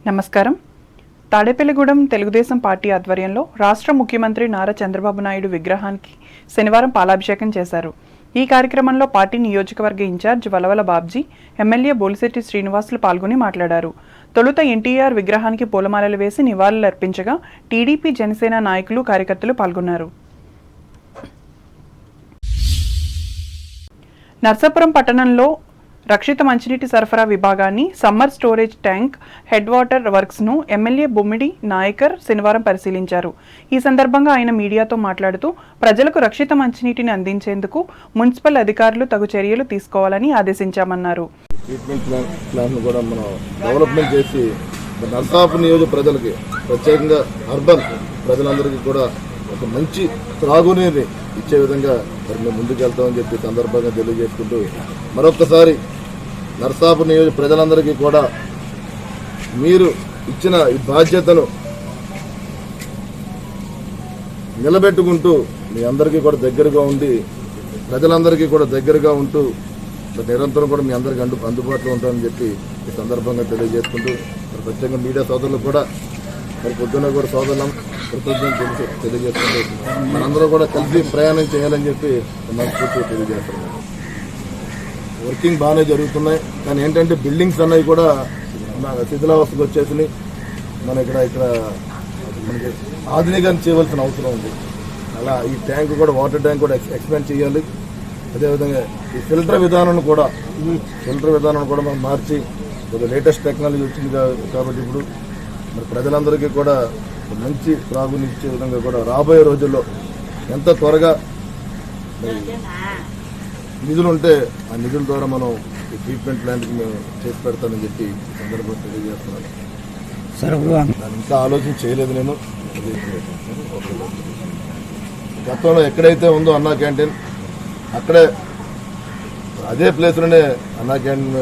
నమస్కారం. తాడేపల్లిగూడెం తెలుగుదేశం పార్టీ ఆధ్వర్యంలో రాష్ట్ర ముఖ్యమంత్రి నారా చంద్రబాబు నాయుడు విగ్రహానికి శనివారం పాలాభిషేకం చేశారు. ఈ కార్యక్రమంలో పార్టీ నియోజకవర్గ ఇన్ఛార్జ్ వలవల బాబ్జీ, ఎమ్మెల్యే బోలిశెట్టి శ్రీనివాసులు పాల్గొని మాట్లాడారు. తొలుత ఎన్టీఆర్ విగ్రహానికి పూలమాలలు వేసి నివాళులర్పించగా టీడీపీ, జనసేన నాయకులు, కార్యకర్తలు పాల్గొన్నారు. నర్సాపురం పట్టణంలో రక్షిత మంచినీటి సరఫరా విభాగాన్ని, summer storage tank, head water వర్క్స్ను ఎమ్మెల్యే బొమ్మిడి నాయకర్ శనివారం పరిశీలించారు. ఈ సందర్భంగా ఆయన మీడియాతో మాట్లాడుతూ ప్రజలకు రక్షిత మంచినీటిని అందించేందుకు మున్సిపల్ అధికారులు తగు చర్యలు తీసుకోవాలని ఆదేశించామన్నారు. నర్సాపురం నియోజక ప్రజలకి, ప్రత్యేకంగా అర్బన్ ప్రజలందరికీ కూడా ఒక మంచి త్రాగునీరుని ఇచ్చే విధంగా మేము ముందుకెళ్తామని చెప్పి సందర్భంగా తెలియజేసుకుంటూ, మరొకసారి నర్సాపురం నియోజక ప్రజలందరికీ కూడా మీరు ఇచ్చిన ఈ బాధ్యతను నిలబెట్టుకుంటూ మీ అందరికీ కూడా దగ్గరగా ఉండి, ప్రజలందరికీ కూడా దగ్గరగా ఉంటూ నిరంతరం కూడా మీ అందరికీ అందుబాటులో ఉంటామని చెప్పి ఈ సందర్భంగా తెలియజేసుకుంటూ, ప్రత్యేకంగా మీడియా సోదరులు కూడా పొద్దున్న కూడా సోదరులం కృతజ్ఞతలు తెలియజేసుకుంటూ మనందరూ కూడా కలిసి ప్రయాణం చేయాలని చెప్పి మనస్ఫూర్తిగా తెలియజేస్తున్నాం. వర్కింగ్ బాగానే జరుగుతున్నాయి, కానీ ఏంటంటే బిల్డింగ్స్ అన్నవి కూడా శిథిలావస్థకు వచ్చేసినాయి. మన ఇక్కడ మనకి ఆధునీకరణ చేయవలసిన అవసరం ఉంది. అలా ఈ ట్యాంక్ కూడా, వాటర్ ట్యాంక్ కూడా ఎక్స్పాండ్ చేయాలి. అదేవిధంగా ఈ ఫిల్టర్ విధానం కూడా మనం మార్చి లేటెస్ట్ టెక్నాలజీ వచ్చింది కాబట్టి ఇప్పుడు మరి ప్రజలందరికీ కూడా మంచి త్రాగునిచ్చే విధంగా కూడా రాబోయే రోజుల్లో ఎంత త్వరగా నిధులు ఉంటే ఆ నిధుల ద్వారా మనం ఈ ట్రీట్మెంట్ ప్లాంట్కి మేము చేసి పెడతానని చెప్పి ఈ సందర్భంగా తెలియజేస్తున్నాను. దాన్ని ఇంకా ఆలోచన చేయలేదు నేను. గతంలో ఎక్కడైతే ఉందో అన్నా క్యాంటీన్, అక్కడే అదే ప్లేస్లోనే అన్నా క్యాంటీన్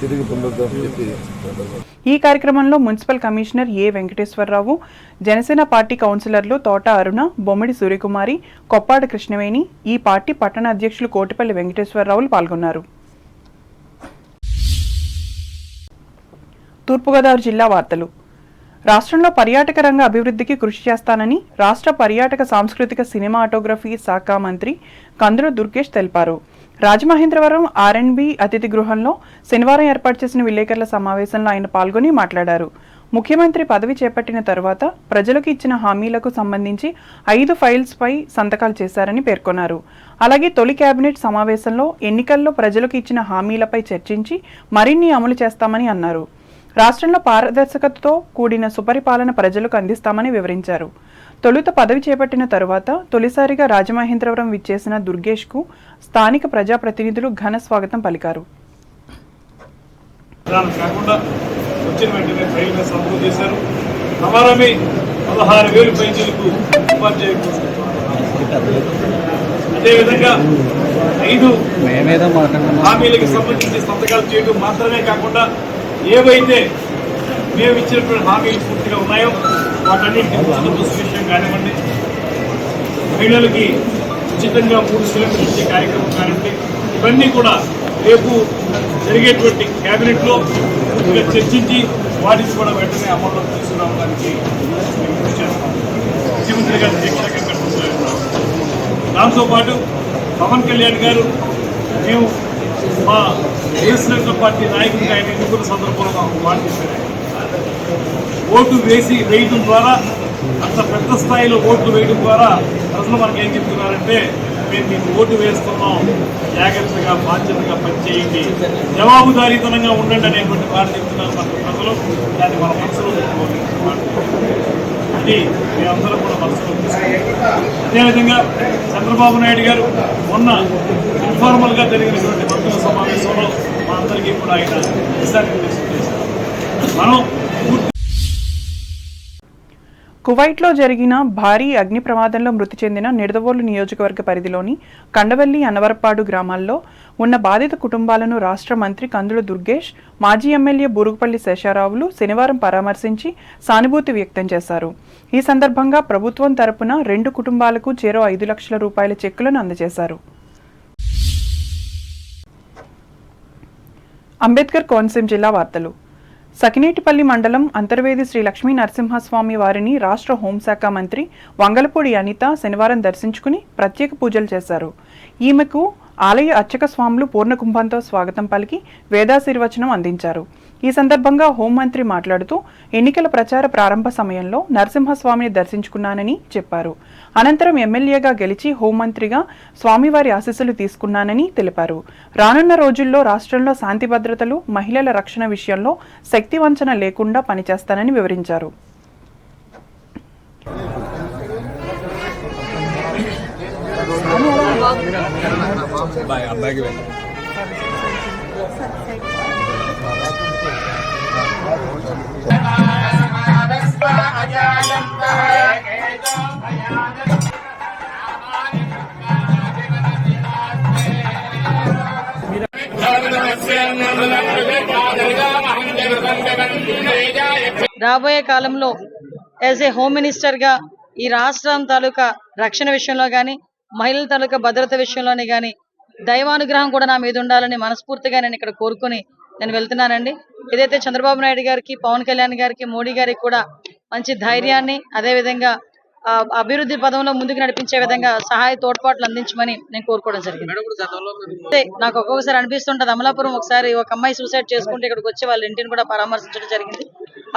తిరిగి పొందొద్దామని చెప్పి. ఈ కార్యక్రమంలో మున్సిపల్ కమిషనర్ ఏ వెంకటేశ్వరరావు, జనసేన పార్టీ కౌన్సిలర్లు తోట అరుణ, బొమ్మిడి సూర్యకుమారి, కొప్పాడ కృష్ణవేణి, ఈ పార్టీ పట్టణ అధ్యక్షులు కోటిపల్లి వెంకటేశ్వరరావులు పాల్గొన్నారు. తూర్పుగోదావరి జిల్లా వార్తలు. రాష్ట్రంలో పర్యాటక రంగ అభివృద్ధికి కృషి చేస్తానని రాష్ట్ర పర్యాటక, సాంస్కృతిక, సినిమాటోగ్రఫీ శాఖ మంత్రి కందుల దుర్గేష్ తెలిపారు. రాజమహేంద్రవరం R&B అతిథి గృహంలో శనివారం ఏర్పాటు చేసిన విలేకరుల సమావేశంలో ఆయన పాల్గొని మాట్లాడారు. ముఖ్యమంత్రి పదవి చేపట్టిన తర్వాత ప్రజలకు ఇచ్చిన హామీలకు సంబంధించి 5 ఫైల్స్పై సంతకాలు చేశారని పేర్కొన్నారు. అలాగే తొలి కేబినెట్ సమావేశంలో ఎన్నికల్లో ప్రజలకు ఇచ్చిన హామీలపై చర్చించి మరిన్ని అమలు చేస్తామని అన్నారు. రాష్ట్రంలో పారదర్శకతతో కూడిన సుపరిపాలన ప్రజలకు అందిస్తామని వివరించారు. తొలుత పదవి చేపట్టిన తరువాత తొలిసారిగా రాజమహేంద్రవరం విచ్చేసిన దుర్గేష్కు స్థానిక ప్రజాప్రతినిధులు ఘన స్వాగతం పలికారు. అదేవిధంగా 5 హామీలకు సంబంధించి సంతకాలు చేయడం మాత్రమే కాకుండా ఏవైతే మేము ఇచ్చినటువంటి హామీలు పూర్తిగా ఉన్నాయో వాటన్నింటి బస్సు విషయం కానివ్వండి, మహిళలకి ఉచితంగా 3 సిలిండర్లు ఇచ్చే కార్యక్రమం కానివ్వండి, ఇవన్నీ కూడా రేపు జరిగేటువంటి కేబినెట్లో పూర్తిగా చర్చించి వాటిని కూడా వెంటనే అమల్లో తీసుకురావడానికి ముఖ్యమంత్రి గారి దీక్షగా దాంతోపాటు పవన్ కళ్యాణ్ గారు, మేము మా వైఎస్ఆర్ పార్టీ నాయకుడిగా ఆయన ఎన్నికల సందర్భంలో మాట చెప్పారు. ఓటు వేయడం ద్వారా, అంత పెద్ద స్థాయిలో ఓట్లు వేయడం ద్వారా ప్రజలు మనకి ఏం చెప్తున్నారంటే, మేము మీకు ఓటు వేస్తున్నాం, జాగ్రత్తగా బాధ్యతగా పనిచేయండి, జవాబుదారీతనంగా ఉండండి అనేటువంటి మాట చెప్తున్నారు మన ప్రజలు. దాన్ని మన మనసులో అది మేమందరం కూడా మనసులో తీసుకుంటాం. అదేవిధంగా చంద్రబాబు నాయుడు గారు మొన్న ఇన్ఫార్మల్గా జరిగినటువంటి మంత్రుల సమావేశంలో మా అందరికీ కూడా ఆయన దిశానిర్దేశం చేశారు. మనం కువైట్లో జరిగిన భారీ అగ్ని ప్రమాదంలో మృతి చెందిన నిడదవోలు నియోజకవర్గ పరిధిలోని కండవల్లి, అన్నవరపాడు గ్రామాల్లో ఉన్న బాధిత కుటుంబాలను రాష్ట్ర మంత్రి కందుల దుర్గేష్, మాజీ ఎమ్మెల్యే బూరుగుపల్లి శేషారావులు శనివారం పరామర్శించి సానుభూతి వ్యక్తం చేశారు. ఈ సందర్భంగా ప్రభుత్వం తరపున 2 కుటుంబాలకు చెరో 5 లక్షల రూపాయల చెక్కులను అందజేశారు. అంబేద్కర్ కోనసీమ జిల్లా వార్తలు. సకినేటిపల్లి మండలం అంతర్వేది శ్రీ లక్ష్మీ నరసింహస్వామి వారిని రాష్ట్ర హోంశాఖ మంత్రి వంగలపూడి అనిత శనివారం దర్శించుకుని ప్రత్యేక పూజలు చేశారు. ఈమెకు ఆలయ అర్చక స్వాములు పూర్ణకుంభంతో స్వాగతం పలికి వేదాశీర్వచనం అందించారు. ఈ సందర్భంగా హోంమంత్రి మాట్లాడుతూ ఎన్నికల ప్రచార ప్రారంభ సమయంలో నరసింహస్వామిని దర్శించుకున్నానని చెప్పారు. అనంతరం ఎమ్మెల్యేగా గెలిచి హోంమంత్రిగా స్వామివారి ఆశీస్సులు తీసుకున్నానని తెలిపారు. రానున్న రోజుల్లో రాష్ట్రంలో శాంతి భద్రతలు, మహిళల రక్షణ విషయంలో శక్తి వంచన లేకుండా పనిచేస్తానని వివరించారు. రాబోయే కాలంలో యాజ్ ఏ హోమ్ మినిస్టర్ గా ఈ రాష్ట్రం తాలూకా రక్షణ విషయంలో గాని, మహిళల తాలూకా భద్రత విషయంలోనే గాని దైవానుగ్రహం కూడా నా మీద ఉండాలని మనస్ఫూర్తిగా నేను ఇక్కడ కోరుకుని నేను వెళ్తున్నానండి. ఏదైతే చంద్రబాబు నాయుడు గారికి, పవన్ కళ్యాణ్ గారికి, మోడీ గారికి కూడా మంచి ధైర్యాన్ని, అదేవిధంగా అభివృద్ధి పదంలో ముందుకు నడిపించే విధంగా సహాయ తోడ్పాట్లు అందించమని నేను కోరుకోవడం జరిగింది. నాకు ఒక్కొక్కసారి అనిపిస్తుంటది, అమలాపురం ఒకసారి ఒక అమ్మాయి సూసైడ్ చేసుకుంటే ఇక్కడికి వచ్చి వాళ్ళ ఇంటిని కూడా పరామర్శించడం జరిగింది.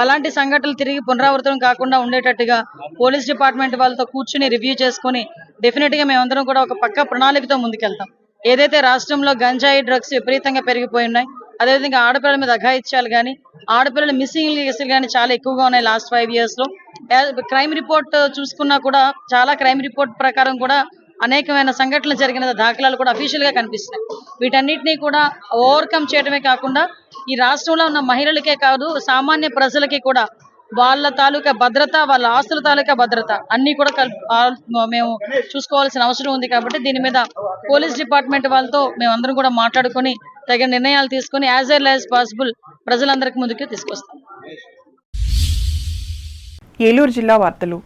అలాంటి సంఘటనలు తిరిగి పునరావృతం కాకుండా ఉండేటట్టుగా పోలీస్ డిపార్ట్మెంట్ వాళ్ళతో కూర్చుని రివ్యూ చేసుకుని డెఫినెట్ గా మేమందరం కూడా ఒక పక్కా ప్రణాళికతో ముందుకెళ్తాం. ఏదైతే రాష్ట్రంలో గంజాయి డ్రగ్స్ విపరీతంగా పెరిగిపోయి ఉన్నాయి, అదేవిధంగా ఆడపిల్లల మీద అఘాయిత్యాలు కానీ, ఆడపిల్లల మిస్సింగ్ కేసులు కానీ చాలా ఎక్కువగా ఉన్నాయి లాస్ట్ 5 years లో. క్రైమ్ రిపోర్ట్ చూసుకున్నా కూడా చాలా క్రైమ్ రిపోర్ట్ ప్రకారం కూడా అనేకమైన సంఘటనలు జరిగిన దాఖలాలు కూడా అఫీషియల్ గా కనిపిస్తున్నాయి. వీటన్నిటినీ కూడా ఓవర్కమ్ చేయడమే కాకుండా ఈ రాష్ట్రంలో ఉన్న మహిళలకే కాదు సామాన్య ప్రజలకి కూడా వాళ్ళ తాలూకా భద్రత, వాళ్ళ ఆస్తుల తాలూకా భద్రత అన్ని కూడా మేము చూసుకోవాల్సిన అవసరం ఉంది. కాబట్టి దీని మీద పోలీస్ డిపార్ట్మెంట్ వాళ్ళతో మేమందరం కూడా మాట్లాడుకొని తగిన నిర్ణయాలు తీసుకొని యాజ్ ఎర్లీ యాజ్ పాసిబుల్ ప్రజలందరికీ ముందుకు తీసుకొస్తాం. ఏలూరు జిల్లా వార్తలు.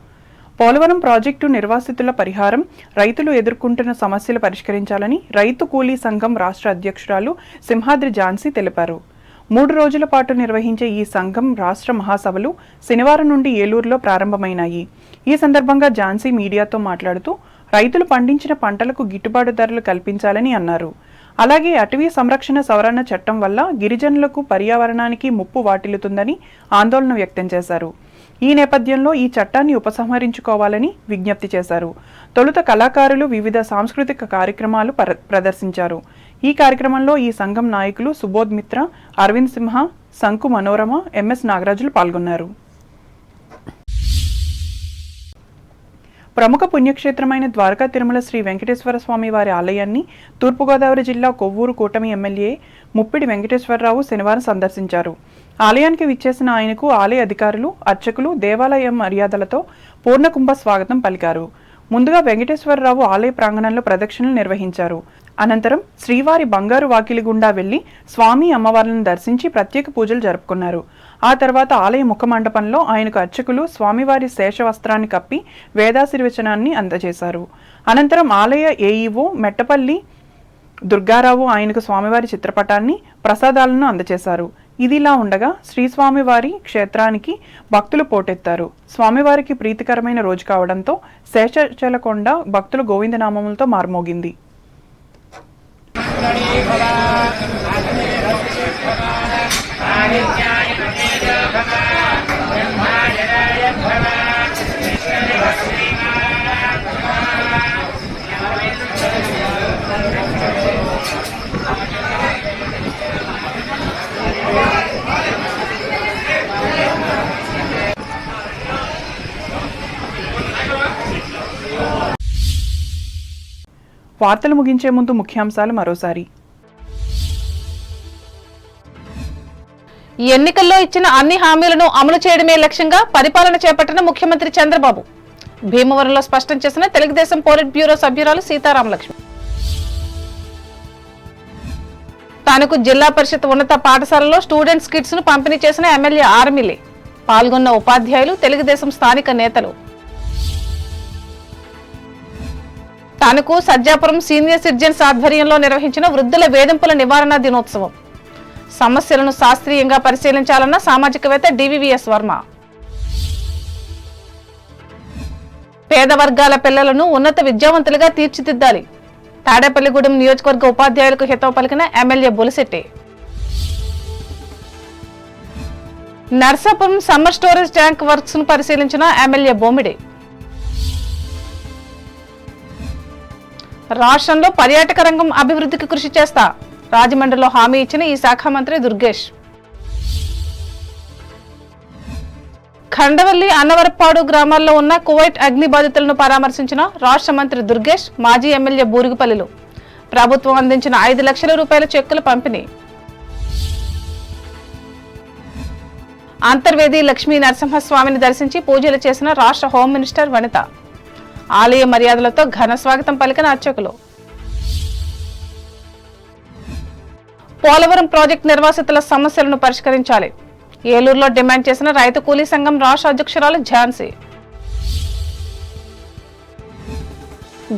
పోలవరం ప్రాజెక్టు నిర్వాసితుల పరిహారం, రైతులు ఎదుర్కొంటున్న సమస్యలు పరిష్కరించాలని రైతు కూలీ సంఘం రాష్ట్ర అధ్యక్షురాలు సింహాద్రి ఝాన్సీ తెలిపారు. 3 రోజుల పాటు నిర్వహించే ఈ సంఘం రాష్ట్ర మహాసభలు శనివారం నుండి ఏలూరులో ప్రారంభమైనాయి. ఈ సందర్భంగా ఝాన్సీ మీడియాతో మాట్లాడుతూ రైతులు పండించిన పంటలకు గిట్టుబాటు ధరలు కల్పించాలని అన్నారు. అలాగే అటవీ సంరక్షణ సవరణ చట్టం వల్ల గిరిజనులకు, పర్యావరణానికి ముప్పు వాటిల్లుతుందని ఆందోళన వ్యక్తం చేశారు. ఈ నేపథ్యంలో ఈ చట్టాన్ని ఉపసంహరించుకోవాలని విజ్ఞప్తి చేశారు. తొలుత కళాకారులు వివిధ సాంస్కృతిక కార్యక్రమాలు ప్రదర్శించారు. ఈ కార్యక్రమంలో ఈ సంఘం నాయకులు సుబోధ్ మిత్ర, అరవింద్ సింహ, సంకు మనోరమ, ఎంఎస్ నాగరాజులు పాల్గొన్నారు. ప్రముఖ పుణ్యక్షేత్రమైన ద్వారకా తిరుమల శ్రీ వెంకటేశ్వర స్వామి వారి ఆలయాన్ని తూర్పుగోదావరి జిల్లా కొవ్వూరు కూటమి ఎమ్మెల్యే ముప్పిడి వెంకటేశ్వరరావు శనివారం సందర్శించారు. ఆలయానికి విచ్చేసిన ఆయనకు ఆలయ అధికారులు, అర్చకులు దేవాలయ మర్యాదలతో పూర్ణకుంభ స్వాగతం పలికారు. ముందుగా వెంకటేశ్వరరావు ఆలయ ప్రాంగణంలో ప్రదక్షిణలు నిర్వహించారు. అనంతరం శ్రీవారి బంగారు వాకిలి గుండా వెళ్లి స్వామి, అమ్మవార్లను దర్శించి ప్రత్యేక పూజలు జరుపుకున్నారు. ఆ తర్వాత ఆలయ ముఖ మండపంలో ఆయనకు అర్చకులు స్వామివారి శేష వస్త్రాన్ని కప్పి వేదాశీర్వచనాన్ని అందజేశారు. అనంతరం ఆలయ ఏఈఓ మెట్టపల్లి దుర్గారావు ఆయనకు స్వామివారి చిత్రపటాన్ని, ప్రసాదాలను అందజేశారు. ఇదిలా ఉండగా శ్రీస్వామివారి క్షేత్రానికి భక్తులు పోటెత్తారు. స్వామివారికి ప్రీతికరమైన రోజు కావడంతో శేషచలకొండ భక్తుల గోవిందనామములతో మార్మోగింది. వార్తలు ముగించే ముందు ముఖ్యాంశాలు మరోసారి. ఈ ఎన్నికల్లో ఇచ్చిన అన్ని హామీలను అమలు చేయడమే లక్ష్యంగా పరిపాలన చేపట్టిన ముఖ్యమంత్రి చంద్రబాబు. భీమవరంలో స్పష్టం చేసిన తెలుగుదేశం పోలిట్ బ్యూరో సభ్యురాలు సీతారామలక్ష్మి. తానుకు జిల్లా పరిషత్ ఉన్నత పాఠశాలలో స్టూడెంట్స్ కిట్స్ ను పంపిణీ చేసిన ఎమ్మెల్యే ఆర్మిలే. పాల్గొన్న ఉపాధ్యాయులు, తెలుగుదేశం స్థానిక నేతలు. తానుకు సజ్జాపురం సీనియర్ సిటిజన్స్ ఆధ్వర్యంలో నిర్వహించిన వృద్ధుల వేధింపుల నివారణ దినోత్సవం. సమస్యలను శాస్త్రీయంగా పరిశీలించాలన్న సామాజికవేత్త డివివిఎస్ వర్మ. పేద వర్గాల పిల్లలను ఉన్నత విద్యావంతులుగా తీర్చిదిద్దాలి. తాడేపల్లిగూడెం నియోజకవర్గ ఉపాధ్యాయులకు హితవు పలికిన MLA Bolisetti. Narsapuram summer storage tank works ను పరిశీలించిన ఎమ్మెల్యే బొమ్మిడి. రాష్ట్రంలో పర్యాటక రంగం అభివృద్ధికి కృషి చేస్తా రాజమండ్రిలో హామీ ఇచ్చిన ఈ శాఖ మంత్రి దుర్గేష్. ఖండవల్లి అన్నవరపాడు గ్రామాల్లో ఉన్న కువైట్ అగ్ని బాధితులను పరామర్శించిన రాష్ట్ర మంత్రి దుర్గేష్. మాజీ ఎమ్మెల్యే బూరుగుపల్లిలో ప్రభుత్వం అందించిన 5 లక్షల రూపాయల చెక్కుల పంపిణీ. అంతర్వేది లక్ష్మీ నరసింహస్వామిని దర్శించి పూజలు చేసిన రాష్ట్ర హోం మినిస్టర్ వనిత. ఆలయ మర్యాదలతో ఘన స్వాగతం పలికిన అర్చకులు. పోలవరం ప్రాజెక్టు నిర్వాసితుల సమస్యలను పరిష్కరించాలి. ఏలూరులో డిమాండ్ చేసిన రైతు కూలీ సంఘం రాష్ట్ర అధ్యక్షురాలు ఝాన్సీ.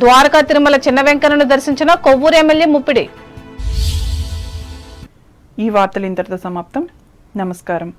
ద్వారకా తిరుమల చిన్న వెంకన్నను దర్శించిన కొవ్వూరు ఎమ్మెల్యే ముప్పిడి. ఈ వార్తలు ఇంతటితో సమాప్తం. నమస్కారం.